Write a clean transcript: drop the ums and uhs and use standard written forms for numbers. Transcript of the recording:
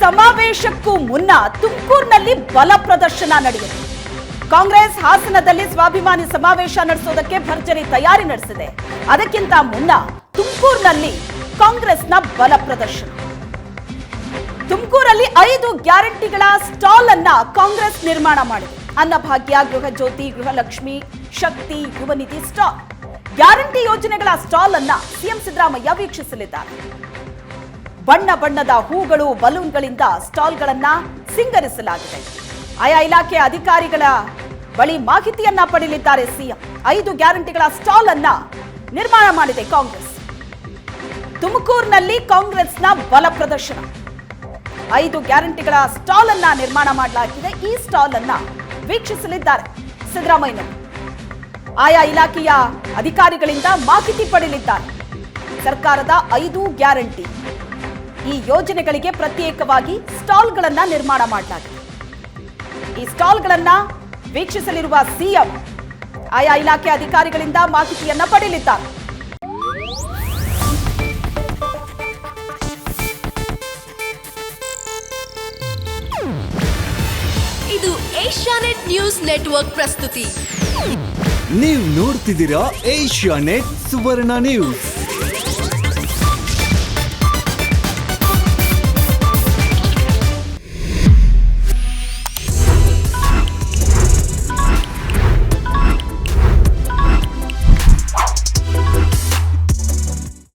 ಸಮಾವೇಶಕ್ಕೂ ಮುನ್ನ ತುಮಕೂರಿನಲ್ಲಿ ಬಲ ಪ್ರದರ್ಶನ ನಡೆಯಿತು. ಕಾಂಗ್ರೆಸ್ ಹಾಸನದಲ್ಲಿ ಸ್ವಾಭಿಮಾನಿ ಸಮಾವೇಶ ನಡೆಸೋದಕ್ಕೆ ಭರ್ಜರಿ ತಯಾರಿ ನಡೆಸಿದೆ. ಅದಕ್ಕಿಂತ ಮುನ್ನ ತುಮಕೂರಿನಲ್ಲಿ ಕಾಂಗ್ರೆಸ್ನ ಬಲ ಪ್ರದರ್ಶನ. ತುಮಕೂರಲ್ಲಿ 5 ಗ್ಯಾರಂಟಿಗಳ ಸ್ಟಾಲ್ ಅನ್ನ ಕಾಂಗ್ರೆಸ್ ನಿರ್ಮಾಣ ಮಾಡಿದೆ. ಅನ್ನಭಾಗ್ಯ, ಗೃಹ ಜ್ಯೋತಿ, ಗೃಹಲಕ್ಷ್ಮಿ, ಶಕ್ತಿ, ಯುವ ನಿಧಿ ಸ್ಟಾಲ್. ಗ್ಯಾರಂಟಿ ಯೋಜನೆಗಳ ಸ್ಟಾಲ್ ಅನ್ನ ಸಿಎಂ ಸಿದ್ದರಾಮಯ್ಯ ವೀಕ್ಷಿಸಲಿದ್ದಾರೆ. ಬಣ್ಣ ಬಣ್ಣದ ಹೂಗಳು, ಬಲೂನ್ಗಳಿಂದ ಸ್ಟಾಲ್ಗಳನ್ನ ಸಿಂಗರಿಸಲಾಗಿದೆ. ಆಯಾ ಇಲಾಖೆ ಅಧಿಕಾರಿಗಳ ಬಳಿ ಮಾಹಿತಿಯನ್ನ ಪಡೆಯಲಿದ್ದಾರೆ ಸಿಎಂ. 5 ಗ್ಯಾರಂಟಿಗಳ ಸ್ಟಾಲ್ ಅನ್ನ ನಿರ್ಮಾಣ ಮಾಡಿದೆ ಕಾಂಗ್ರೆಸ್. ತುಮಕೂರಿನಲ್ಲಿ ಕಾಂಗ್ರೆಸ್ನ ಬಲ ಪ್ರದರ್ಶನ. 5 ಗ್ಯಾರಂಟಿಗಳ ಸ್ಟಾಲ್ ಅನ್ನ ನಿರ್ಮಾಣ ಮಾಡಲಾಗಿದೆ. ಈ ಸ್ಟಾಲ್ ಅನ್ನ ವೀಕ್ಷಿಸಲಿದ್ದಾರೆ ಸಿದ್ದರಾಮಯ್ಯ. ಆಯಾ ಇಲಾಖೆಯ ಅಧಿಕಾರಿಗಳಿಂದ ಮಾಹಿತಿ ಪಡೆಯಲಿದ್ದಾರೆ. ಸರ್ಕಾರದ 5 ಗ್ಯಾರಂಟಿ ಈ ಯೋಜನೆಗಳಿಗೆ ಪ್ರತ್ಯೇಕವಾಗಿ ಸ್ಟಾಲ್ಗಳನ್ನ ನಿರ್ಮಾಣ ಮಾಡಲಾಗಿದೆ. ಈ ಸ್ಟಾಲ್ಗಳನ್ನ ವೀಕ್ಷಿಸಲಿರುವ ಸಿಎಂ ಆಯಾ ಇಲಾಖೆ ಅಧಿಕಾರಿಗಳಿಂದ ಮಾಹಿತಿಯನ್ನ ಪಡೆಯಲಿದ್ದಾರೆ. ಇದು ಏಷ್ಯಾನೆಟ್ ನ್ಯೂಸ್ ನೆಟ್ವರ್ಕ್ ಪ್ರಸ್ತುತಿ. ನೀವು ನೋಡ್ತಿದ್ದೀರಾ ಏಷ್ಯಾನೆಟ್ ಸುವರ್ಣ ನ್ಯೂಸ್.